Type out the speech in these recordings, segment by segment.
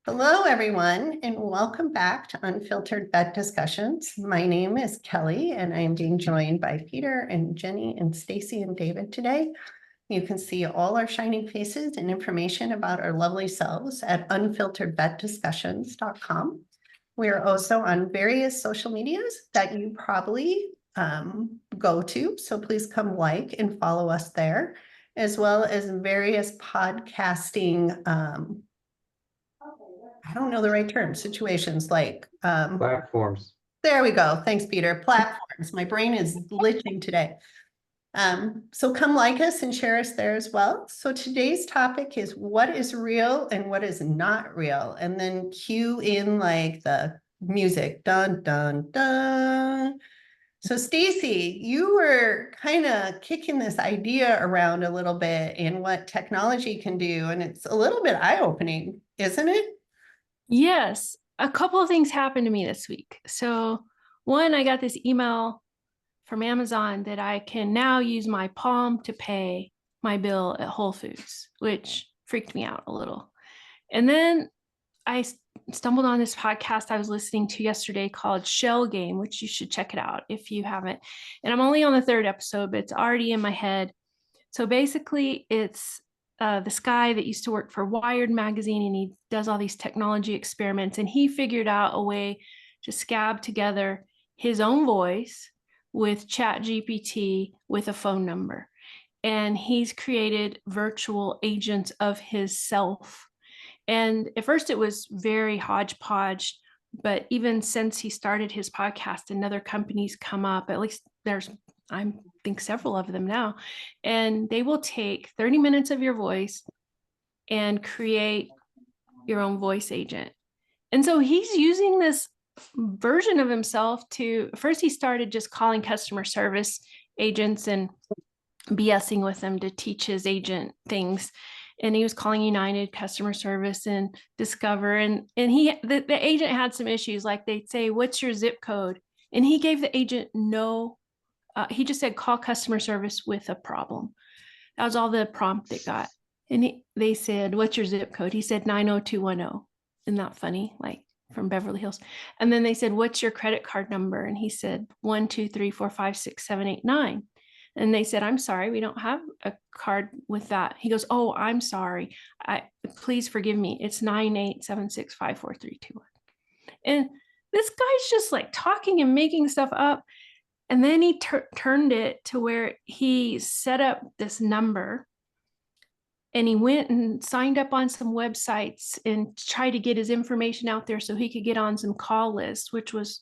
Hello, everyone, and welcome back to Unfiltered Vet Discussions. My name is Kelly, and I am being joined by Peter and Jenny and Stacey and David today. You can see all our shining faces and information about our lovely selves at unfilteredvetdiscussions.com. We are also on various social medias that you probably go to, so please come like and follow us there, as well as various podcasting I don't know the right term, situations like, Platforms. there we go. Thanks, Peter. Platforms. My brain is glitching today. So come like us and share us there as well. So today's topic is what is real and what is not real. And then cue in like the music, dun, dun, dun. So Stacey, you were kind of kicking this idea around a little bit in what technology can do. And it's a little bit eye-opening, isn't it? Yes, a couple of things happened to me this week. So, one, I got this email from Amazon that I can now use my Palm to pay my bill at Whole Foods, which freaked me out a little. And then I stumbled on this podcast I was listening to yesterday called Shell Game, which you should check it out if you haven't. And I'm only on the third episode, but it's already in my head. So basically, it's this guy that used to work for Wired magazine, and he does all these technology experiments, and he figured out a way to scab together his own voice with Chat GPT with a phone number. And he's created virtual agents of his self. And at first it was very hodgepodge, but even since he started his podcast, another company's come up, at least I think several of them now, and they will take 30 minutes of your voice and create your own voice agent. And so he's using this version of himself to, first he started just calling customer service agents and BSing with them to teach his agent things. And he was calling United customer service and Discover. And the agent had some issues, like they'd say, "What's your zip code?" And he gave the agent he just said, "Call customer service with a problem." That was all the prompt it got. And they said, "What's your zip code?" He said 90210. Isn't that funny? Like from Beverly Hills. And then they said, "What's your credit card number?" And he said 123456789. And they said, "I'm sorry, we don't have a card with that." He goes, "Oh, I'm sorry. Please forgive me. It's 987654321." And this guy's just like talking and making stuff up. And then he turned it to where he set up this number, and he went and signed up on some websites and tried to get his information out there so he could get on some call lists, which was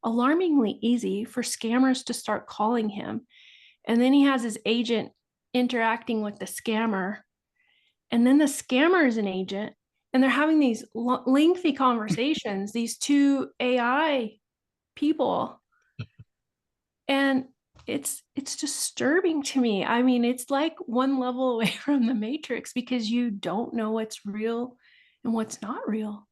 alarmingly easy for scammers to start calling him. And then he has his agent interacting with the scammer. And then the scammer is an agent, and they're having these lengthy conversations, these two AI people. And it's disturbing to me. I mean, it's like one level away from the Matrix, because you don't know what's real and what's not real.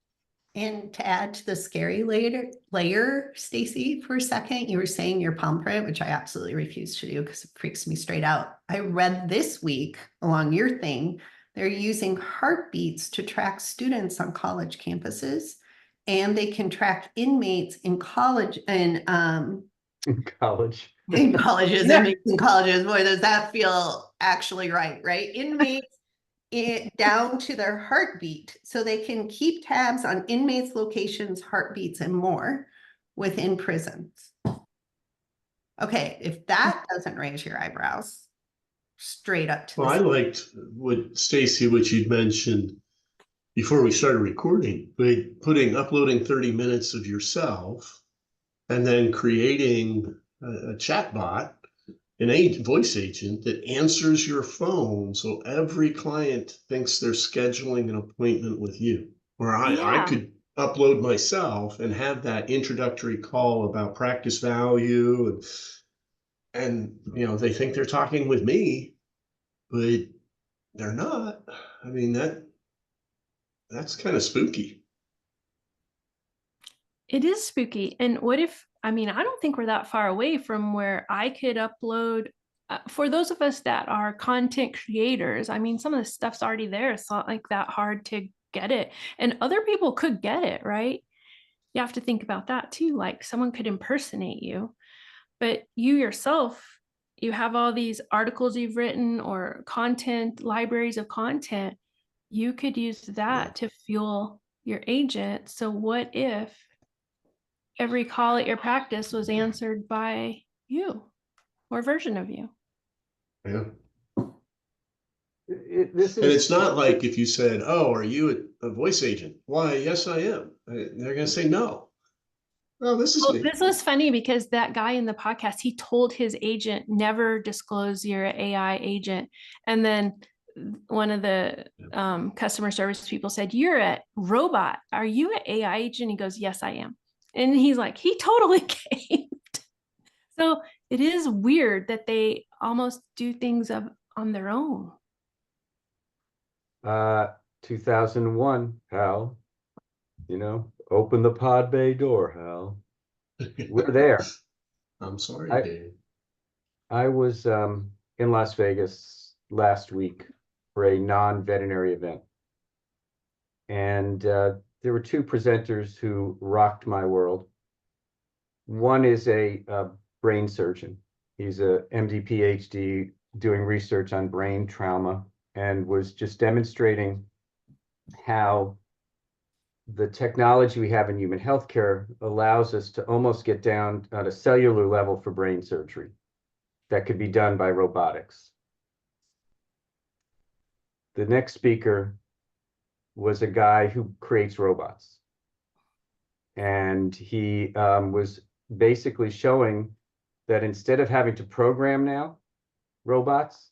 And to add to the scary layer, Stacey, for a second, you were saying your palm print, which I absolutely refuse to do because it freaks me straight out. I read this week along your thing, they're using heartbeats to track students on college campuses, and they can track inmates in college and College. in colleges, inmates in colleges. Boy, does that feel actually right? Inmates down to their heartbeat, so they can keep tabs on inmates' locations, heartbeats, and more within prisons. Okay, if that doesn't raise your eyebrows, straight up to Well, I liked what Stacey, what you'd mentioned before we started recording, but uploading 30 minutes of yourself and then creating a chat bot, voice agent that answers your phone, so every client thinks they're scheduling an appointment with you. Or I could upload myself and have that introductory call about practice value, and they think they're talking with me, but they're not. I mean, that's kind of spooky. It is spooky. And what if, I mean, I don't think we're that far away from where I could upload, for those of us that are content creators, I mean, some of the stuff's already there. It's not like that hard to get it. And other people could get it, right? You have to think about that too. Like someone could impersonate you, but you yourself, you have all these articles you've written or content, libraries of content. You could use that to fuel your agent. So what if every call at your practice was answered by you or a version of you? Yeah. This And is, it's not like if you said, "Oh, are you a voice agent?" Why, yes, I am. They're going to say no. Oh, this is Well, me. this was funny because that guy in the podcast, he told his agent, never disclose your AI agent. And then one of the customer service people said, "You're a robot. Are you an AI agent?" He goes, "Yes, I am." And he's like, he totally caved. So it is weird that they almost do things on their own. 2001, Hal, open the pod bay door, Hal. We're there. I'm sorry, I, Dave. I was in Las Vegas last week for a non-veterinary event. And there were two presenters who rocked my world. One is a brain surgeon. He's a MD, PhD, doing research on brain trauma, and was just demonstrating how the technology we have in human healthcare allows us to almost get down at a cellular level for brain surgery that could be done by robotics. The next speaker was a guy who creates robots. And he was basically showing that instead of having to program now robots,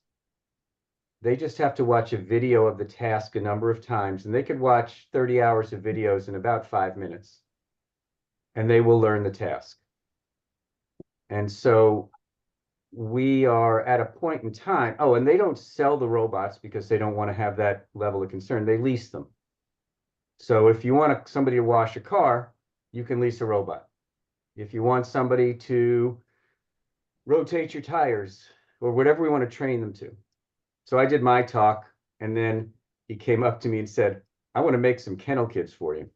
they just have to watch a video of the task a number of times, and they could watch 30 hours of videos in about 5 minutes, and they will learn the task. And so we are at a point in time. Oh, and they don't sell the robots because they don't want to have that level of concern. They lease them. So if you want somebody to wash a car, you can lease a robot. If you want somebody to rotate your tires or whatever we want to train them to. So I did my talk, and then he came up to me and said, "I want to make some kennel kids for you."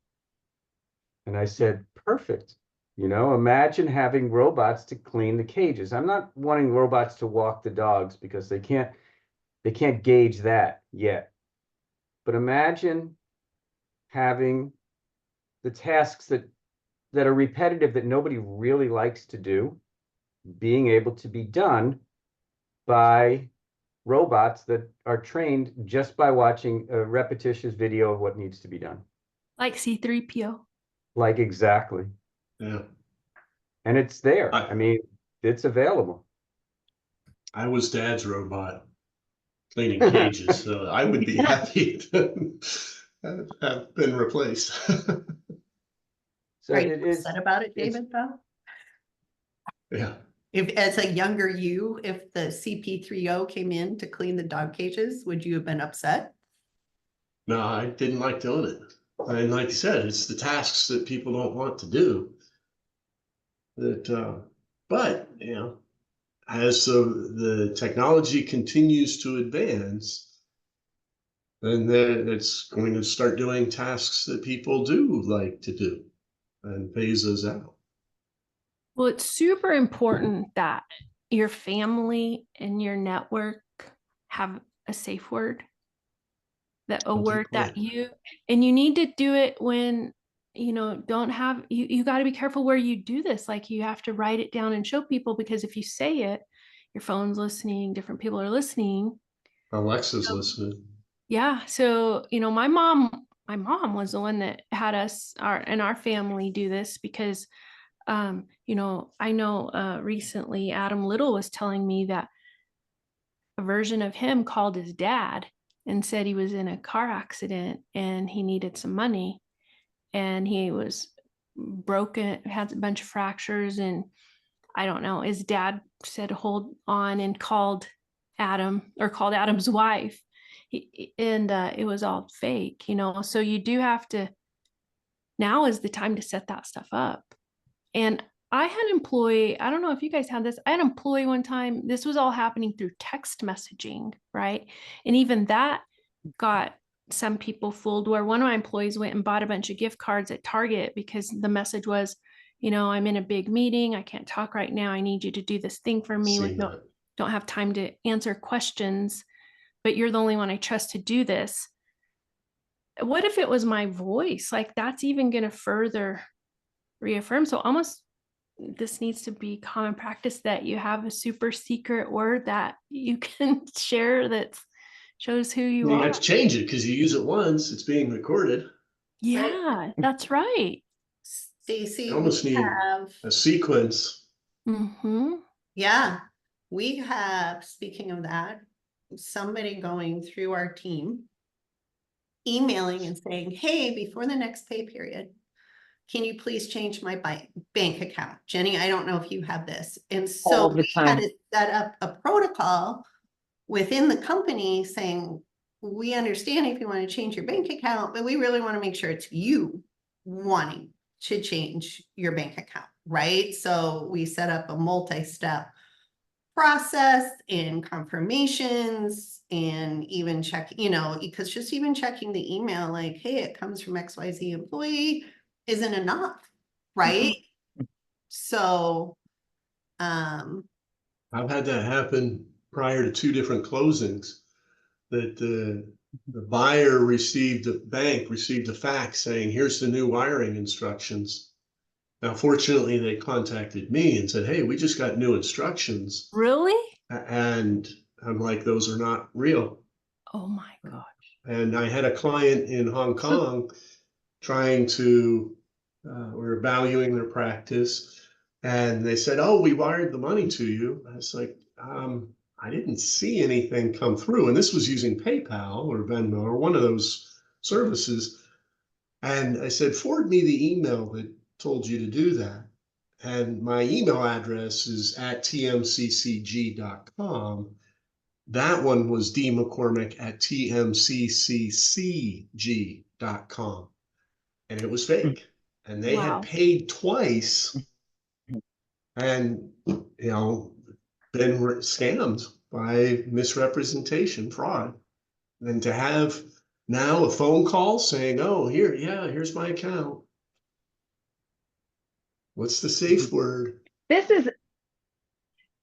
And I said, "Perfect. Imagine having robots to clean the cages." I'm not wanting robots to walk the dogs because they can't gauge that yet. But imagine having the tasks that are repetitive, that nobody really likes to do, being able to be done by robots that are trained just by watching a repetitious video of what needs to be done. Like C3PO. Like, exactly. Yeah. And it's there. I I mean, it's available. I was Dad's robot cleaning cages, so I would be happy to have been replaced. So Are you it is. upset about it, it's- David, though? Yeah. If, as a younger you, if the CP3O came in to clean the dog cages, would you have been upset? No, I didn't like doing it. And like you said, it's the tasks that people don't want to do. But as the technology continues to advance, then it's going to start doing tasks that people do like to do and phase those out. Well, it's super important that your family and your network have a safe word, that a word that you need to do it when, don't have, you got to be careful where you do this. Like you have to write it down and show people, because if you say it, your phone's listening, different people are listening. Alexa's listening. Yeah. So, my mom was the one that had us and our family do this because I know recently Adam Little was telling me that a version of him called his dad and said he was in a car accident and he needed some money, and he was broken, had a bunch of fractures, and I don't know, his dad said hold on and called Adam's wife, and it was all fake, so you do have to, now is the time to set that stuff up. And I had an employee, I don't know if you guys had this, I had an employee one time, this was all happening through text messaging, right? And even that got some people fooled, where one of my employees went and bought a bunch of gift cards at Target because the message was, I'm in a big meeting. I can't talk right now. I need you to do this thing for me. Seen that. Don't have time to answer questions, but you're the only one I trust to do this. What if it was my voice? Like, that's even going to further reaffirm. So almost this needs to be common practice that you have a super secret word that you can share that shows who you You are. have to change it because you use it once, it's being recorded. Yeah, that's right. Stacey, You almost need a sequence. Mm-hmm. yeah, we have, speaking of that, somebody going through our team, emailing and saying, hey, before the next pay period, can you please change my bank account? Jenny, I don't know if you have this. And so All the we had time. to set up a protocol within the company saying, we understand if you want to change your bank account, but we really want to make sure it's you wanting to change your bank account, right? So we set up a multi-step process and confirmations and even check, because just even checking the email, like, hey, it comes from XYZ employee isn't enough, right? So, I've had that happen prior to 2 different closings, that the buyer received a fax saying, here's the new wiring instructions. Now, fortunately, they contacted me and said, hey, we just got new instructions. Really? And I'm like, those are not real. Oh my God. And I had a client in Hong Kong trying to, we're valuing their practice. And they said, oh, we wired the money to you. I was like, I didn't see anything come through. And this was using PayPal or Venmo or one of those services. And I said, forward me the email that told you to do that. And my email address is at tmccg.com. That one was dmccormick at tmccg.com. And it was fake. And they Wow. had paid twice and, been scammed by misrepresentation, fraud. And to have now a phone call saying, oh, here's my account. What's the safe word? This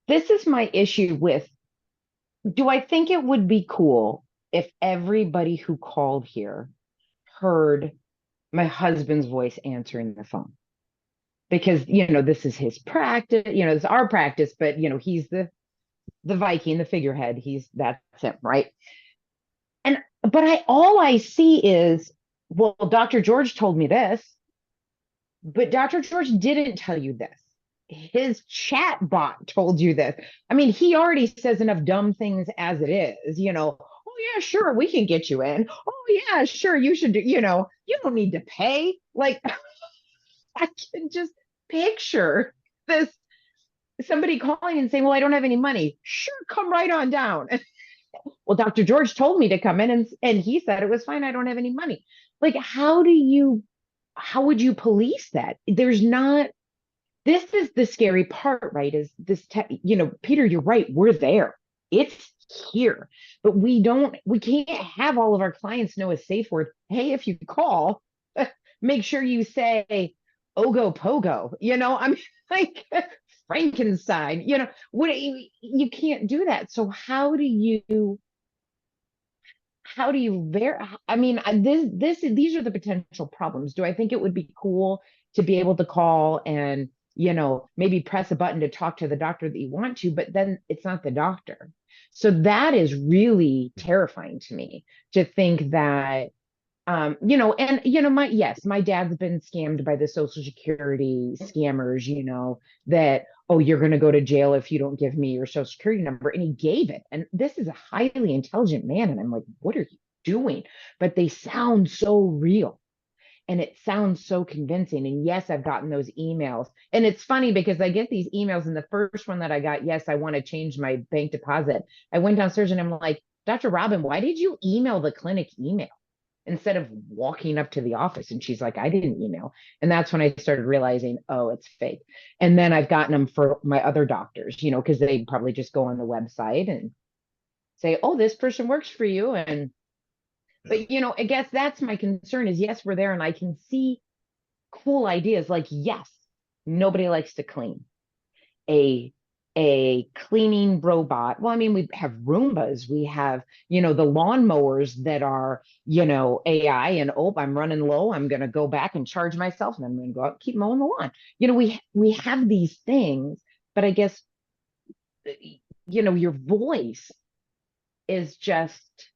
is my issue with, do I think it would be cool if everybody who called here heard my husband's voice answering the phone? Because, this is his practice, it's our practice, but, he's the Viking, the figurehead. That's him, right? But all I see is, well, Dr. George told me this, but Dr. George didn't tell you this. His chat bot told you this. I mean, he already says enough dumb things as it is, oh yeah, sure, we can get you in. Oh yeah, sure, you should do, you don't need to pay. Like, I can just picture this, somebody calling and saying, well, I don't have any money. Sure, come right on down. Well, Dr. George told me to come in and he said it was fine. I don't have any money. Like, how would you police that? There's not, this is the scary part, right? Is this, Peter, you're right. We're there. It's here, but we can't have all of our clients know a safe word. Hey, if you call, make sure you say Ogo Pogo, I'm like Frankenstein, what you can't do that. So how do you I mean, these are the potential problems. Do I think it would be cool to be able to call and, maybe press a button to talk to the doctor that you want to, but then it's not the doctor. So that is really terrifying to me, to think that, my dad's been scammed by the Social Security scammers, that, oh, you're going to go to jail if you don't give me your Social Security number. And he gave it. And this is a highly intelligent man. And I'm like, what are you doing? But they sound so real. And it sounds so convincing. And yes, I've gotten those emails. And it's funny because I get these emails. And the first one that I got, yes, I want to change my bank deposit. I went downstairs and I'm like, Dr. Robin, why did you email the clinic email instead of walking up to the office? And she's like, I didn't email. And that's when I started realizing, oh, it's fake. And then I've gotten them for my other doctors, because they probably just go on the website and say, oh, this person works for you. And But I guess that's my concern is yes, we're there and I can see cool ideas like, yes, nobody likes to clean. A cleaning robot. Well, I mean, we have Roombas, we have, the lawnmowers that are, AI, and I'm running low. I'm gonna go back and charge myself, and I'm gonna go out and keep mowing the lawn. We have these things, but I guess your voice is just,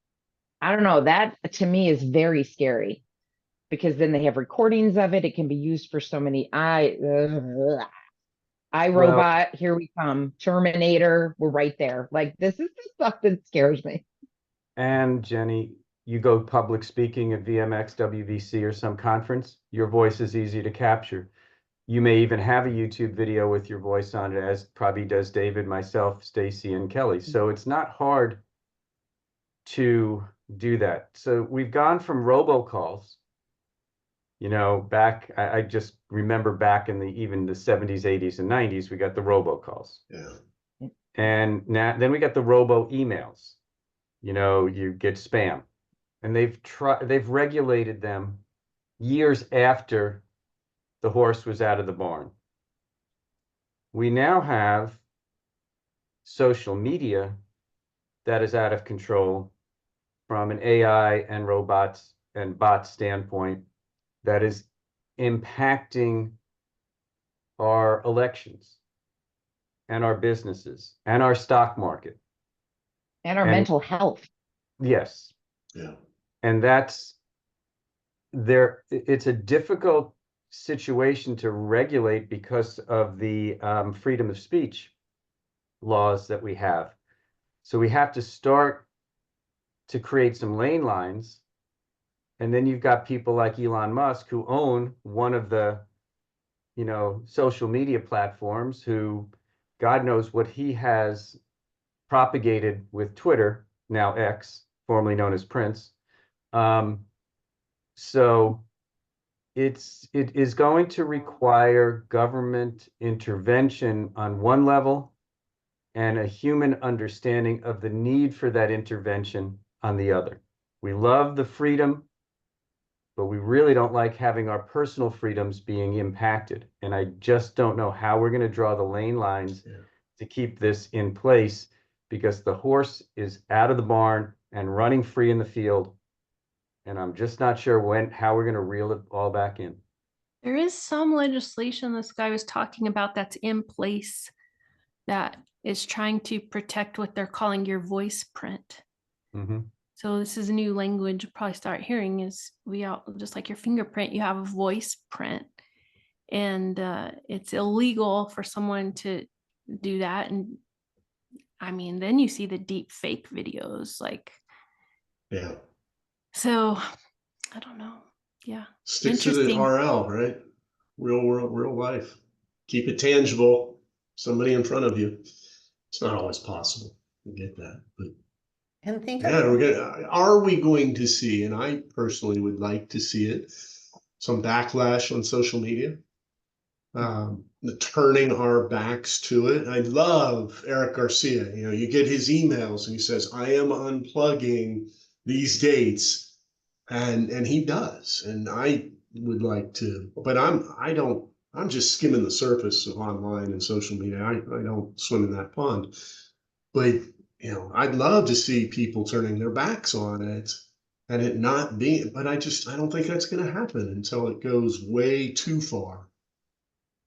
I don't know, that to me is very scary because then they have recordings of it. It can be used for so many Well, iRobot, here we come. Terminator, we're right there. Like, this is the stuff that scares me. and Jenny, you go public speaking at VMX, WVC, or some conference, your voice is easy to capture. You may even have a YouTube video with your voice on it, as probably does David, myself, Stacey, and Kelly. So it's not hard to do that. So we've gone from robocalls, I just remember back in even the 70s, 80s, and 90s, we got the robocalls. Yeah. And then we got the robo emails. You get spam. And they've regulated them years after the horse was out of the barn. We now have social media that is out of control from an AI and robots and bot standpoint that is impacting our elections and our businesses and our stock market. And our And mental health. yes, Yeah. and it's a difficult situation to regulate because of the freedom of speech laws that we have. So we have to start to create some lane lines. And then you've got people like Elon Musk who own one of the, social media platforms, who God knows what he has propagated with Twitter, now X, formerly known as Prince. So it is going to require government intervention on one level and a human understanding of the need for that intervention on the other. We love the freedom, but we really don't like having our personal freedoms being impacted. And I just don't know how we're going to draw the lane lines to keep this in place, because the horse is out of the barn and running free in the field. And I'm just not sure how we're going to reel it all back in. There is some legislation this guy was talking about that's in place that is trying to protect what they're calling your voice print. Mm-hmm. So this is a new language you'll probably start hearing, is just like your fingerprint, you have a voice print. And it's illegal for someone to do that. And I mean, then you see the deep fake videos, Yeah. So I don't know. Yeah. Stick to the RL, right? Real world, real life. Keep it tangible. Somebody in front of you. It's not always possible. I get that, but And think yeah, of are we going to see, and I personally would like to see it, some backlash on social media, turning our backs to it. I love Eric Garcia. You get his emails and he says, I am unplugging these dates. And he does. And I would like to, but I'm just skimming the surface of online and social media. I don't swim in that pond. But I'd love to see people turning their backs on it and it not being, but I don't think that's going to happen until it goes way too far.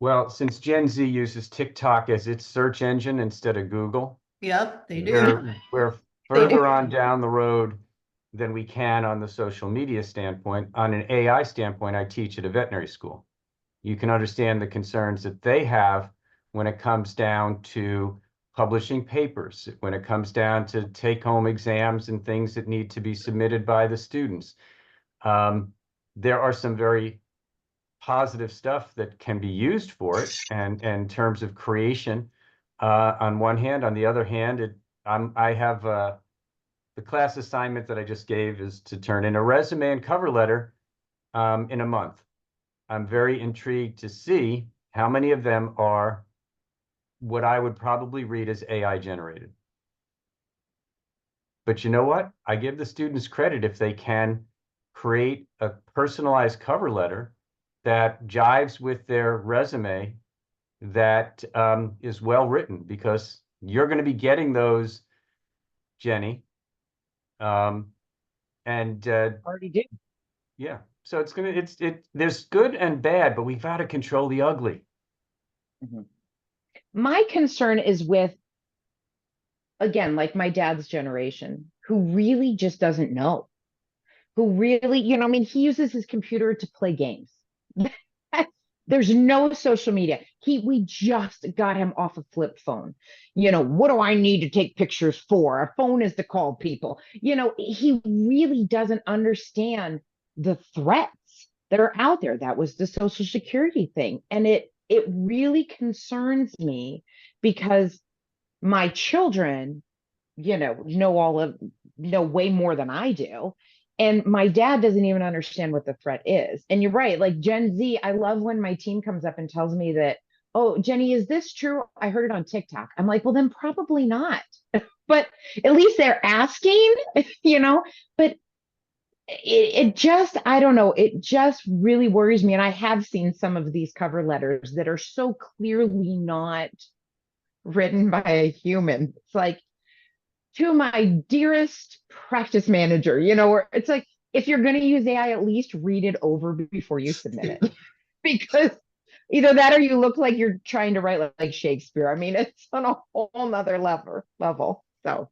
Well, since Gen Z uses TikTok as its search engine instead of Google, Yep, they do. we're They do. further on down the road than we can on the social media standpoint. On an AI standpoint, I teach at a veterinary school. You can understand the concerns that they have when it comes down to publishing papers, when it comes down to take-home exams and things that need to be submitted by the students. There are some very positive stuff that can be used for it, and in terms of creation, on one hand. On the other hand, I have the class assignment that I just gave is to turn in a resume and cover letter in a month. I'm very intrigued to see how many of them are what I would probably read as AI generated. But you know what? I give the students credit if they can create a personalized cover letter that jives with their resume that is well written, because you're going to be getting those, Jenny. Already do. Yeah, so there's good and bad, but we've got to control the ugly. My concern is with, again, like my dad's generation, who really just doesn't know, who really, I mean, he uses his computer to play games. There's no social media. We just got him off a flip phone. What do I need to take pictures for? A phone is to call people. He really doesn't understand the threats that are out there. That was the Social Security thing. And it really concerns me, because my children, know way more than I do. And my dad doesn't even understand what the threat is. And you're right, like Gen Z, I love when my team comes up and tells me that, oh, Jenny, is this true? I heard it on TikTok. I'm like, well, then probably not. But at least they're asking, but it just, I don't know, it just really worries me. And I have seen some of these cover letters that are so clearly not written by a human. It's like, to my dearest practice manager, or it's like, if you're going to use AI, at least read it over before you submit it. Because either that or you look like you're trying to write like Shakespeare. I mean, it's on a whole nother level. So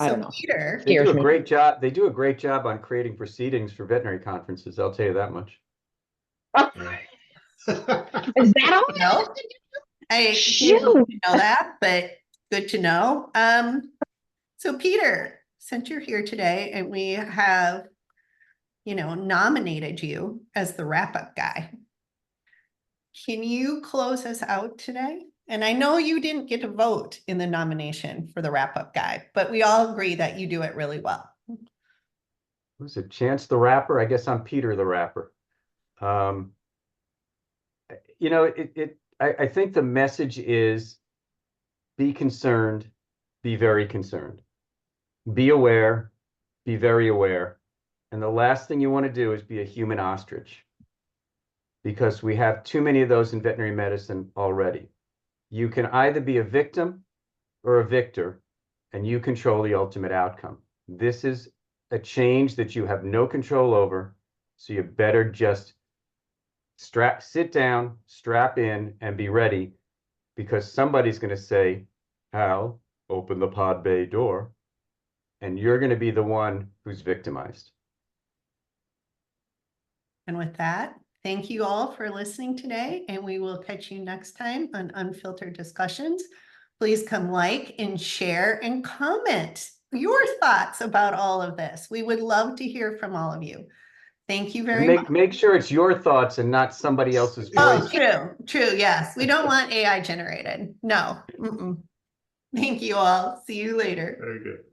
I don't know. Peter, They do Scares a me. great job. They do a great job on creating proceedings for veterinary conferences. I'll tell you that much. Is that all? no, I Shoot. didn't know that, but good to know. So Peter, since you're here today and we have, nominated you as the wrap-up guy, can you close us out today? And I know you didn't get a vote in the nomination for the wrap-up guy, but we all agree that you do it really well. Was it Chance the Rapper? I guess I'm Peter the Rapper. I think the message is be concerned, be very concerned. Be aware, be very aware. And the last thing you want to do is be a human ostrich, because we have too many of those in veterinary medicine already. You can either be a victim or a victor, and you control the ultimate outcome. This is a change that you have no control over, so you better just sit down, strap in, and be ready, because somebody's going to say, Al, open the pod bay door, and you're going to be the one who's victimized. And with that, thank you all for listening today, and we will catch you next time on Unfiltered Discussions. Please come like and share and comment your thoughts about all of this. We would love to hear from all of you. Thank you very much. Make sure it's your thoughts and not somebody else's voice. Oh, true. Yes. We don't want AI generated. No. Thank you all. See you later. Very good.